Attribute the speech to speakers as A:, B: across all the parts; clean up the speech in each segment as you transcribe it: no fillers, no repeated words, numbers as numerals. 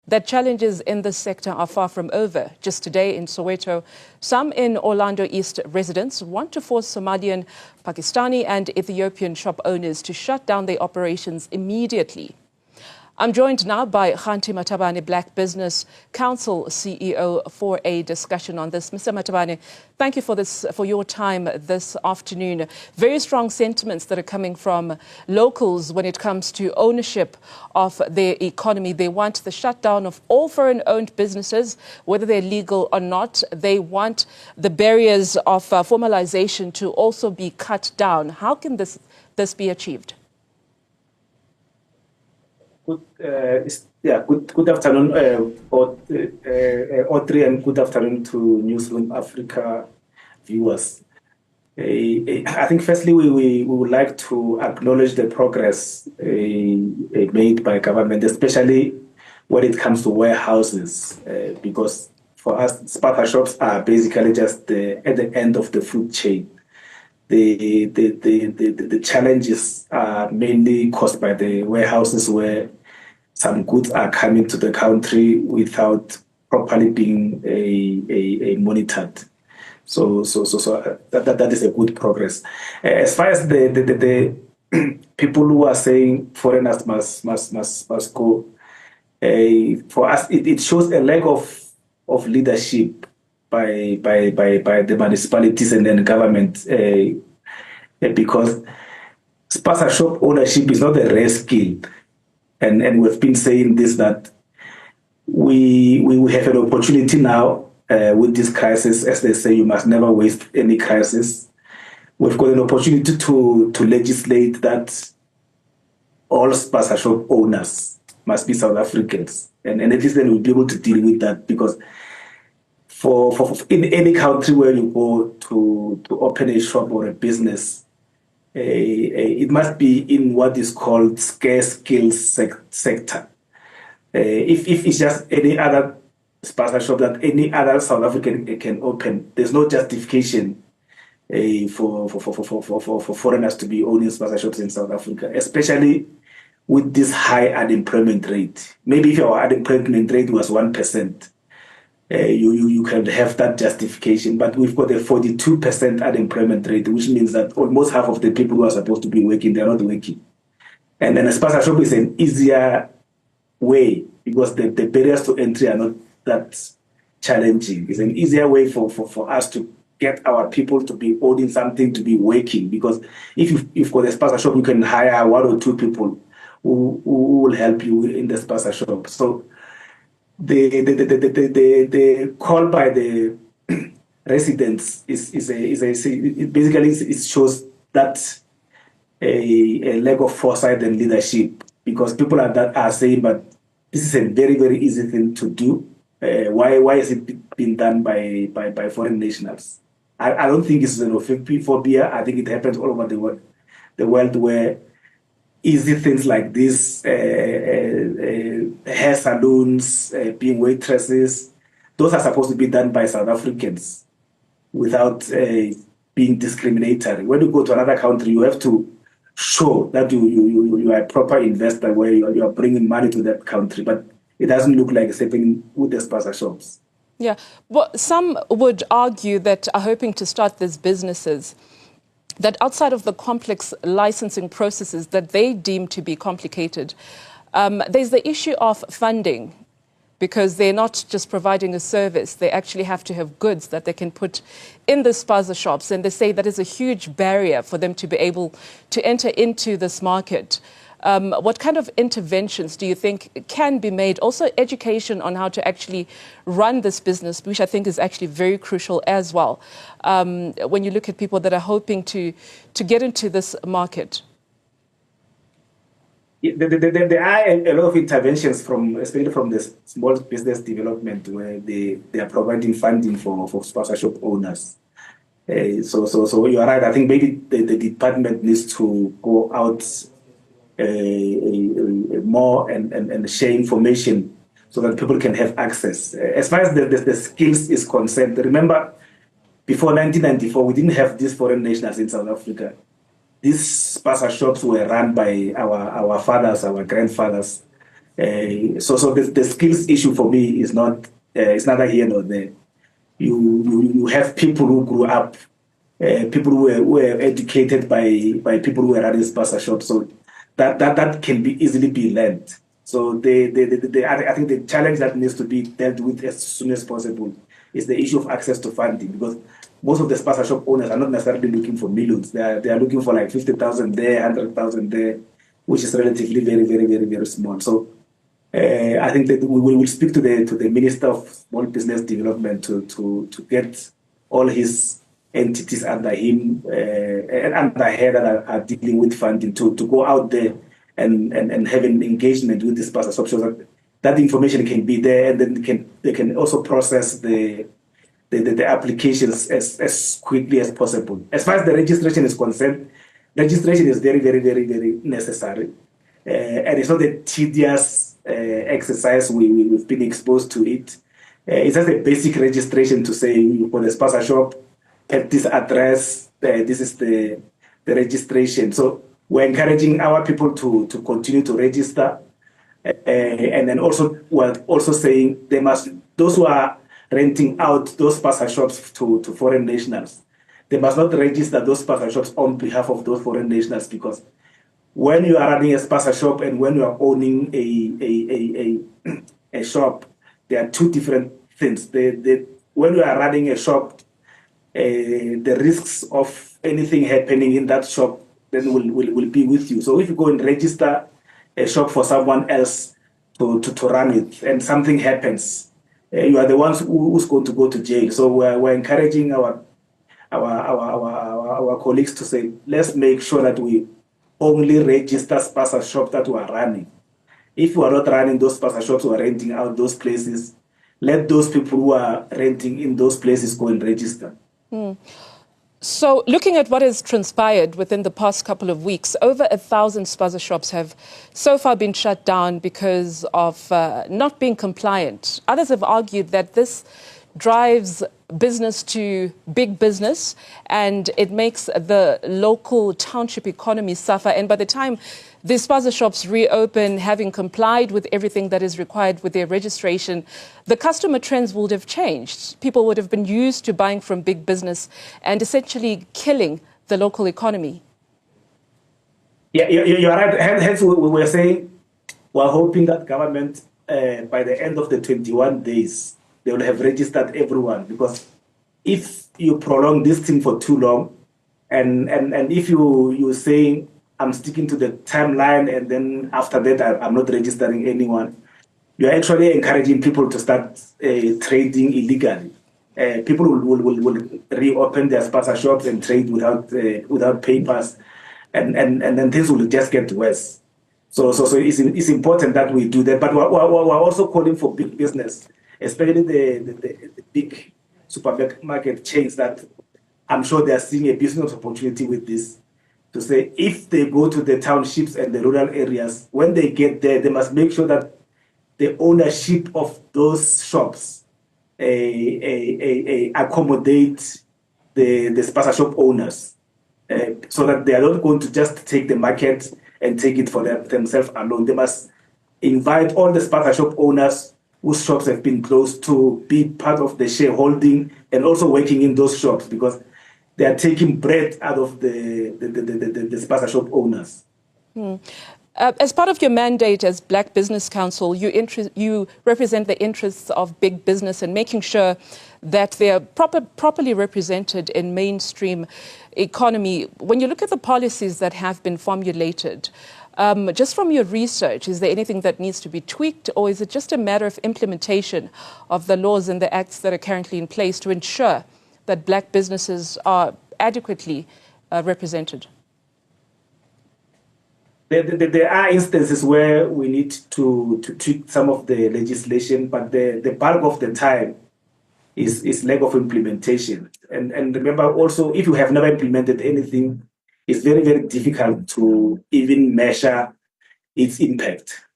A: that challenges in this sector are far from over. Just today in Soweto, some in Orlando East residents want to force Somalian, Pakistani and Ethiopian shop owners to shut down their operations immediately. I'm joined now by Kganki Matabane, Black Business Council CEO, for a discussion on this. Mr. Matabane, thank you for your time this afternoon. Very strong sentiments that are coming from locals when it comes to ownership of their economy. They want the shutdown of all foreign-owned businesses, whether they're legal or not. They want the barriers of formalization to also be cut down. How can this be achieved?
B: Good afternoon, Audrey, and good afternoon to Newsroom Africa viewers. I think firstly we would like to acknowledge the progress made by government, especially when it comes to warehouses, because for us, Spaza shops are basically just at the end of the food chain. The challenges are mainly caused by the warehouses where some goods are coming to the country without properly being monitored. So that is a good progress. As far as the people who are saying foreigners must go, for us it shows a lack of leadership by the municipalities and then government, because Spaza shop ownership is not a rare skill, and we've been saying this, that we have an opportunity now with this crisis. As they say, you must never waste any crisis. We've got an opportunity to legislate that all Spaza shop owners must be South Africans, and at least then we'll be able to deal with that, because for in any country where you go to open a shop or a business, it must be in what is called scarce skills sector. If it's just any other Spaza shop that any other South African can open, there's no justification for foreigners to be owning Spaza shops in South Africa, especially with this high unemployment rate. Maybe if your unemployment rate was 1%, you can have that justification, but we've got a 42% unemployment rate, which means that almost half of the people who are supposed to be working, they're not working. And then a Spaza shop is an easier way, because the barriers to entry are not that challenging. It's an easier way for us to get our people to be owning something, to be working, because if you've got a Spaza shop, you can hire 1 or 2 people who will help you in the Spaza shop. So the call by the residents it shows that a lack of foresight and leadership, because people are saying, but this is a very, very easy thing to do. Why is it being done by foreign nationals? I don't think it's xenophobia. I think it happens all over the world where easy things like this, hair salons, being waitresses, those are supposed to be done by South Africans without being discriminatory. When you go to another country, you have to show that you are a proper investor, where you are bringing money to that country. But it doesn't look like it's happening with the Spaza shops.
A: Yeah, well, some would argue that are hoping to start these businesses, that outside of the complex licensing processes that they deem to be complicated, there's the issue of funding, because they're not just providing a service, they actually have to have goods that they can put in the Spaza shops, and they say that is a huge barrier for them to be able to enter into this market. What kind of interventions do you think can be made? Also, education on how to actually run this business, which I think is actually very crucial as well, when you look at people that are hoping to get into this market.
B: There are a lot of interventions, especially from the small business development, where they are providing funding for Spaza shop owners. So you are right. I think maybe the department needs to go out more and share information so that people can have access. As far as the skills is concerned, remember, before 1994, we didn't have these foreign nationals in South Africa. These Spaza shops were run by our fathers, our grandfathers. So the skills issue for me is not it's neither here nor there. You have people who grew up, people who were educated by people who were running Spaza shops, so that can be easily be learned. So I think the challenge that needs to be dealt with as soon as possible is the issue of access to funding, because most of the Spaza shop owners are not necessarily looking for millions. They are looking for like 50,000 there, 100,000 there, which is relatively very small. So I think that we will speak to the Minister of Small Business Development to get all his entities under him and under her that are dealing with funding to go out there and have an engagement with this Spaza shop, so that information can be there, and then they can also process the applications as quickly as possible. As far as the registration is concerned, registration is very necessary, and it's not a tedious exercise. We've been exposed to it. It's just a basic registration to say for the Spaza shop at this address, this is the registration. So we're encouraging our people to continue to register, and then we're also saying those who are renting out those Spaza shops to foreign nationals, they must not register those Spaza shops on behalf of those foreign nationals, because when you are running a Spaza shop and when you are owning a shop, there are two different things. When you are running a shop, the risks of anything happening in that shop then will be with you. So if you go and register a shop for someone else to run it and something happens, you are the ones who's going to go to jail. So we're encouraging our colleagues to say, let's make sure that we only register Spaza shops that we are running. If we are not running those Spaza shops, we are renting out those places, let those people who are renting in those places go and register.
A: So looking at what has transpired within the past couple of weeks, over 1,000 Spaza shops have so far been shut down because of not being compliant. Others have argued that this drives business to big business and it makes the local township economy suffer. And by the time the Spaza shops reopen, having complied with everything that is required with their registration, the customer trends would have changed. People would have been used to buying from big business and essentially killing the local economy.
B: Yeah, you're right. Hence, we're saying we're hoping that government, by the end of the 21 days, they will have registered everyone. Because if you prolong this thing for too long, and if you're saying, I'm sticking to the timeline, and then after that, I'm not registering anyone, you're actually encouraging people to start trading illegally. People will reopen their Spaza shops and trade without papers, and then things will just get worse. So it's important that we do that. But we're also calling for big business, especially the big supermarket chains that I'm sure they are seeing a business opportunity with this. To say, if they go to the townships and the rural areas, when they get there, they must make sure that the ownership of those shops accommodate the Spaza shop owners, so that they are not going to just take the market and take it for themselves alone. They must invite all the Spaza shop owners whose shops have been closed to be part of the shareholding and also working in those shops, because they are taking bread out of the Spaza shop owners.
A: As part of your mandate as Black Business Council, you represent the interests of big business and making sure that they are properly represented in mainstream economy. When you look at the policies that have been formulated, just from your research, is there anything that needs to be tweaked, or is it just a matter of implementation of the laws and the acts that are currently in place to ensure that Black businesses are adequately represented?
B: There are instances where we need to tweak some of the legislation, but the bulk of the time is lack of implementation. And remember also, if you have never implemented anything, it's very difficult to even measure its impact.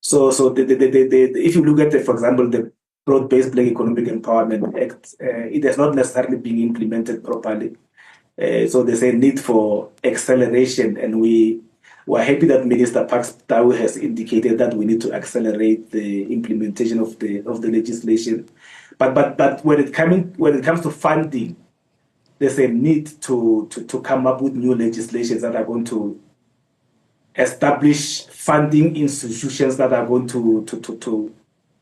B: So if you look at, for example, the Broad-Based Black Economic Empowerment Act, it has not necessarily been implemented properly. So there's a need for acceleration, and We're happy that Minister Pakistani has indicated that we need to accelerate the implementation of the legislation. But when it comes to funding, there's a need to come up with new legislations that are going to establish funding institutions that are going to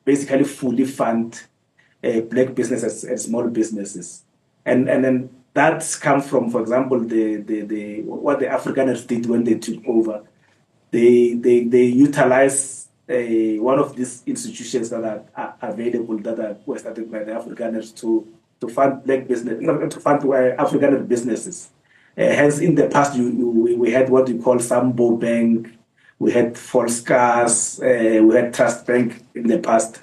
B: basically fully fund black businesses and small businesses. And then that comes from, for example, what the Afrikaners did when they took over. They utilize one of these institutions that are available that were started by the Afrikaners to fund black business, to fund Afrikaner businesses. Hence, in the past, we had what we call Sambo Bank, we had Volkskas, we had Trust Bank in the past,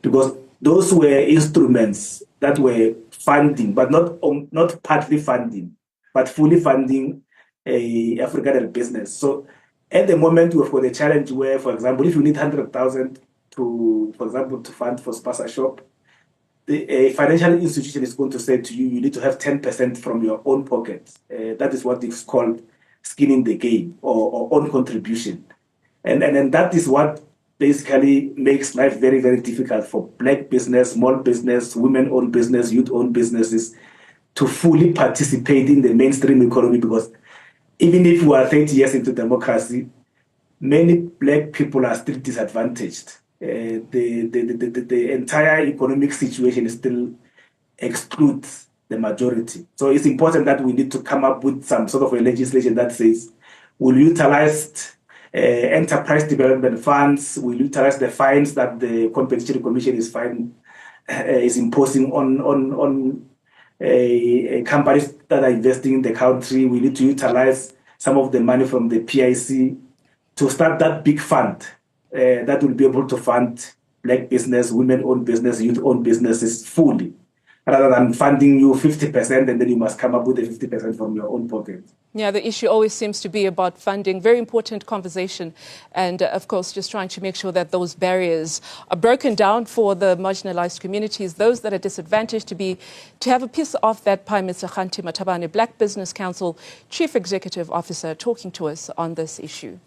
B: because those were instruments that were funding, but not partly funding, but fully funding a Afrikaner business. So at the moment, we've got a challenge where, for example, if you need 100,000 for example, to fund for Spaza shop, a financial institution is going to say to you, you need to have 10% from your own pocket. That is what is called skin in the game or own contribution. And that is what basically makes life very, very difficult for black business, small business, women-owned business, youth-owned businesses to fully participate in the mainstream economy, because even if we are 30 years into democracy, many black people are still disadvantaged. The entire economic situation still excludes the majority. So it's important that we need to come up with some sort of a legislation that says we'll utilize enterprise development funds, we'll utilize the fines that the Competition Commission is imposing on companies that are investing in the country. We need to utilize some of the money from the PIC to start that big fund that will be able to fund black business, women-owned business, youth-owned businesses fully, rather than funding you 50% and then you must come up with the 50% from your own pocket.
A: Yeah, the issue always seems to be about funding. Very important conversation. And of course, just trying to make sure that those barriers are broken down for the marginalized communities, those that are disadvantaged, to have a piece of that. Prime Minister Kganki Matabane, Black Business Council Chief Executive Officer, talking to us on this issue.